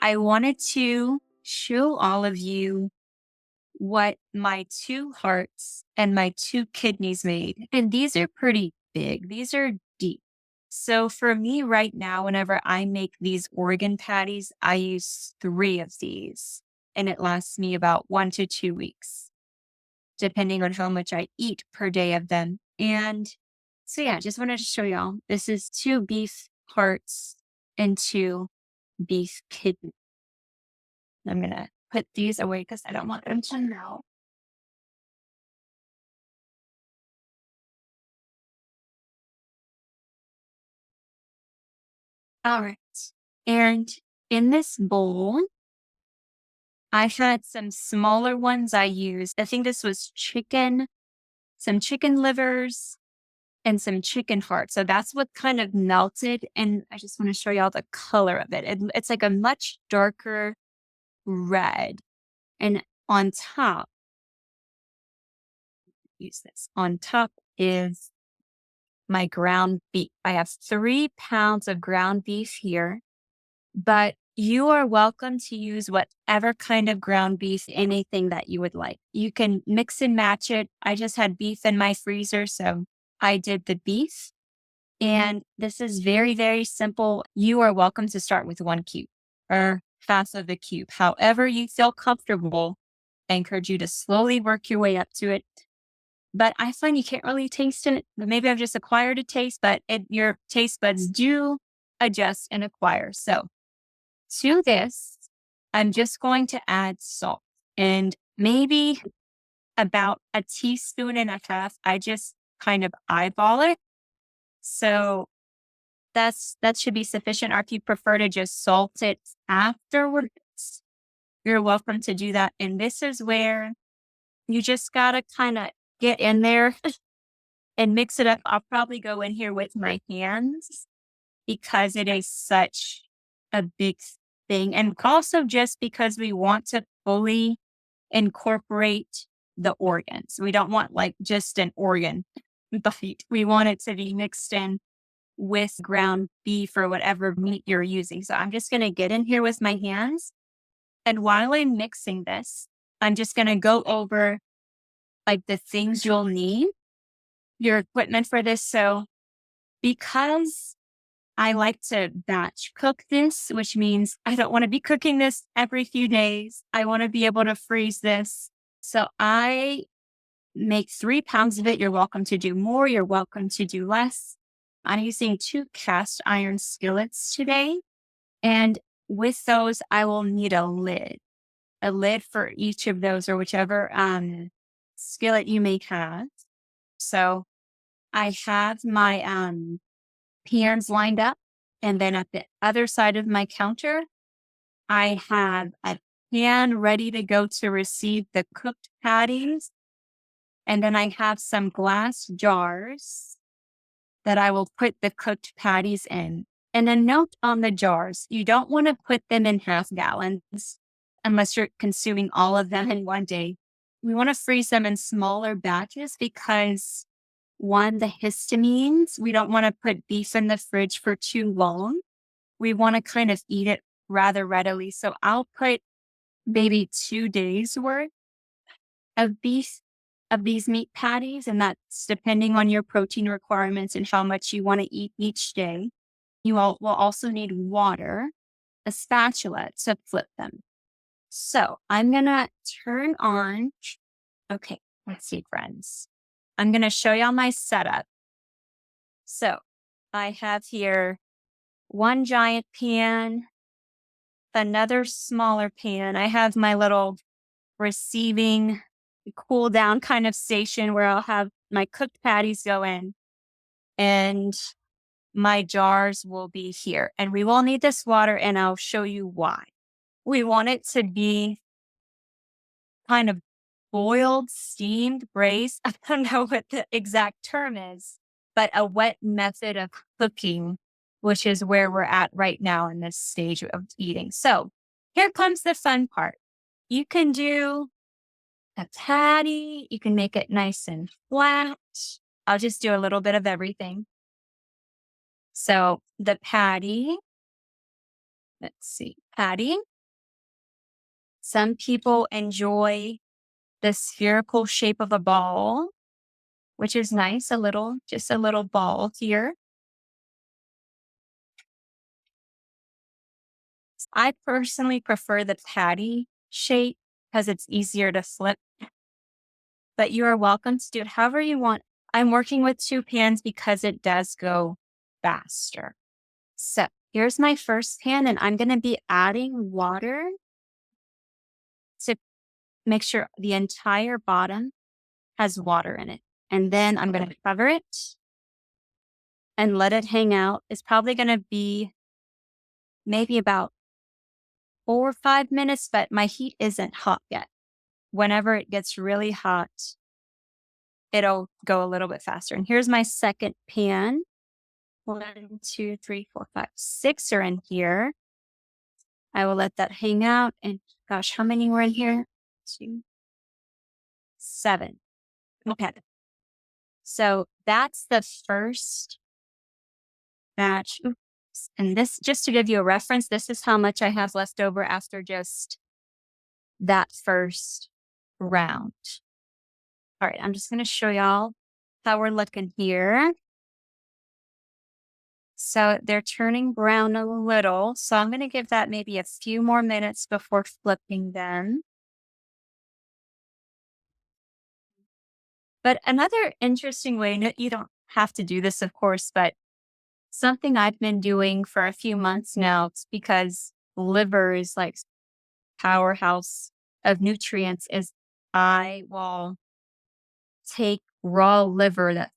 I wanted to show all of you what my two hearts and my two kidneys made. And these are pretty big, these are deep. So for me right now, whenever I make these organ patties, I use 3 of these and it lasts me about 1 to 2 weeks, depending on how much I eat per day of them. And so, yeah, just wanted to show y'all. This is 2 beef hearts and 2 beef kidneys. I'm going to put these away because I don't want them to melt. All right. And in this bowl, I had some smaller ones I used. I think this was chicken, some chicken livers, and some chicken hearts. So that's what kind of melted. And I just want to show y'all the color of it. It's like a much darker red. And on top, use this, on top is my ground beef. I have 3 pounds of ground beef here, but you are welcome to use whatever kind of ground beef, anything that you would like. You can mix and match it. I just had beef in my freezer, so I did the beef. And this is very, very simple. You are welcome to start with 1 cube or half of a cube. However you feel comfortable, I encourage you to slowly work your way up to it. But I find you can't really taste it. Maybe I've just acquired a taste, but your taste buds do adjust and acquire. So to this, I'm just going to add salt and maybe about 1.5 teaspoons. I just kind of eyeball it. So that should be sufficient. Or if you prefer to just salt it afterwards, you're welcome to do that. And this is where you just gotta kind of get in there and mix it up. I'll probably go in here with my hands because it is such a big thing. And also just because we want to fully incorporate the organs. We don't want like just an organ bite. We want it to be mixed in with ground beef or whatever meat you're using. So I'm just going to get in here with my hands. And while I'm mixing this, I'm just going to go over like the things you'll need, your equipment for this. So because I like to batch cook this, which means I don't want to be cooking this every few days. I want to be able to freeze this. So I make 3 pounds of it. You're welcome to do more. You're welcome to do less. I'm using 2 cast iron skillets today. And with those, I will need a lid for each of those or whichever skillet you may have. So I have my pans lined up. And then at the other side of my counter, I have a pan ready to go to receive the cooked patties. And then I have some glass jars that I will put the cooked patties in. And a note on the jars, you don't want to put them in half gallons unless you're consuming all of them in one day. We want to freeze them in smaller batches because one, the histamines, we don't want to put beef in the fridge for too long. We want to kind of eat it rather readily. So I'll put maybe 2 days worth of beef of these meat patties, and that's depending on your protein requirements and how much you want to eat each day. You will also need water, a spatula to flip them. So I'm going to turn on. Okay, let's see, friends. I'm going to show y'all my setup. So I have here one giant pan, another smaller pan. I have my little receiving cool down kind of station where I'll have my cooked patties go in and my jars will be here. And we will need this water and I'll show you why. We want it to be kind of boiled, steamed, braised. I don't know what the exact term is, but a wet method of cooking, which is where we're at right now in this stage of eating. So here comes the fun part. You can do a patty. You can make it nice and flat. I'll just do a little bit of everything. So the patty, let's see, patty. Some people enjoy the spherical shape of a ball, which is nice, just a little ball here. I personally prefer the patty shape because it's easier to flip, but you are welcome to do it however you want. I'm working with 2 pans because it does go faster. So here's my first pan, and I'm going to be adding water to make sure the entire bottom has water in it. And then I'm going to cover it and let it hang out. It's probably going to be maybe about 4 or 5 minutes, but my heat isn't hot yet. Whenever it gets really hot, it'll go a little bit faster. And here's my second pan. 1, 2, 3, 4, 5, 6 are in here. I will let that hang out. And gosh, how many were in here? 2, 7. Okay. So that's the first batch. Oops. And this, just to give you a reference, this is how much I have left over after just that first round. All right, I'm just going to show y'all how we're looking here. So they're turning brown a little. So I'm going to give that maybe a few more minutes before flipping them. But another interesting way, you don't have to do this, of course, but something I've been doing for a few months now, it's because liver is like powerhouse of nutrients, is I will take raw liver, that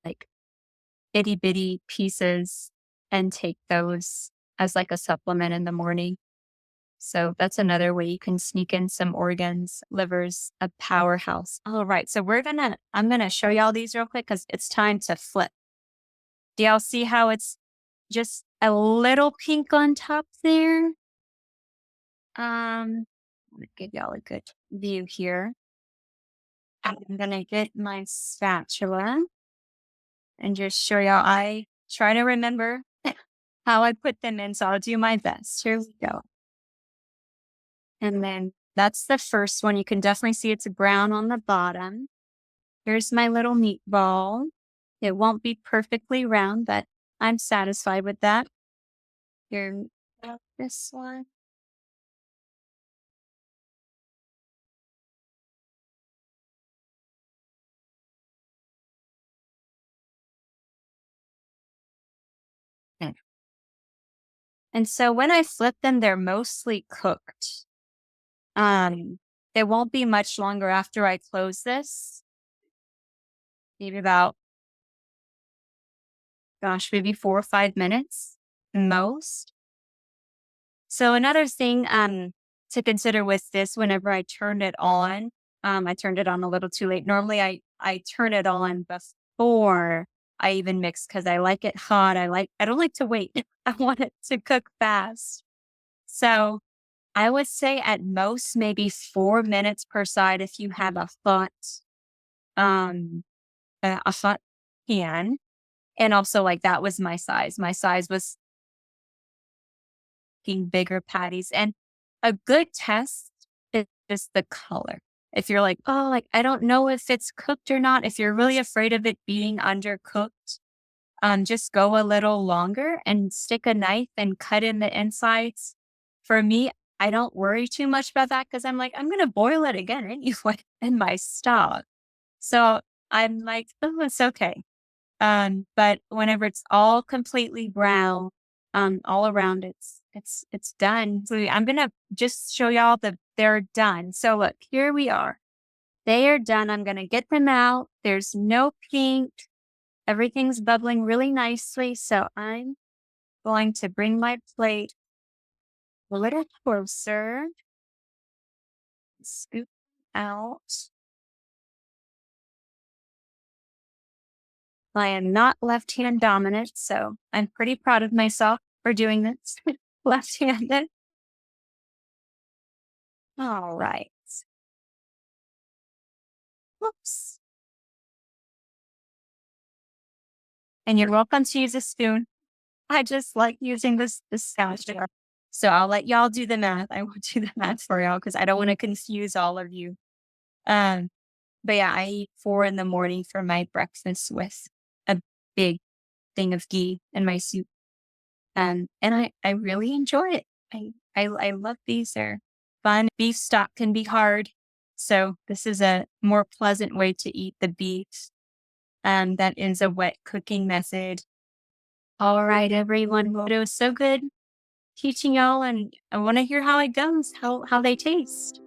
like itty bitty pieces, and take those as like a supplement in the morning. So that's another way you can sneak in some organs. Liver's a powerhouse. All right. So I'm going to show y'all these real quick because it's time to flip. Do y'all see how it's just a little pink on top there? I'm going to give y'all a good view here. I'm going to get my spatula and just show y'all. I try to remember how I put them in, so I'll do my best. Here we go. And then that's the first one. You can definitely see it's brown on the bottom. Here's my little meatball. It won't be perfectly round, but I'm satisfied with that. Here, this one. Okay. And so when I flip them, they're mostly cooked. They won't be much longer after I close this. Maybe about, maybe 4 or 5 minutes most. So another thing to consider with this, whenever I turned it on, I turned it on a little too late. Normally I turn it on before I even mix because I like it hot. I don't like to wait. I want it to cook fast. So I would say at most maybe 4 minutes per side if you have um a hot pan. And also, like, that was my size. My size was bigger patties. And a good test is just the color. If you're like, oh, like, I don't know if it's cooked or not, if you're really afraid of it being undercooked, just go a little longer and stick a knife and cut in the insides. For me, I don't worry too much about that because I'm like, I'm going to boil it again anyway in my stock. So I'm like, oh, it's okay. But whenever it's all completely brown, all around, it's done. So I'm gonna just show y'all that they're done. So look, here we are. They are done. I'm gonna get them out. There's no pink. Everything's bubbling really nicely. So I'm going to bring my plate a little closer. Scoop out. I am not left-hand dominant, so I'm pretty proud of myself for doing this left-handed. All right. Whoops. And you're welcome to use a spoon. I just like using this spatula. So I'll let y'all do the math. I won't do the math for y'all because I don't want to confuse all of you. Um, but yeah, I eat 4 in the morning for my breakfast with a big thing of ghee in my soup. And I really enjoy it. I love these. They're fun. Beef stock can be hard. So this is a more pleasant way to eat the beef. That is a wet cooking method. All right, everyone. Well, it was so good teaching y'all, and I want to hear how it goes, how they taste.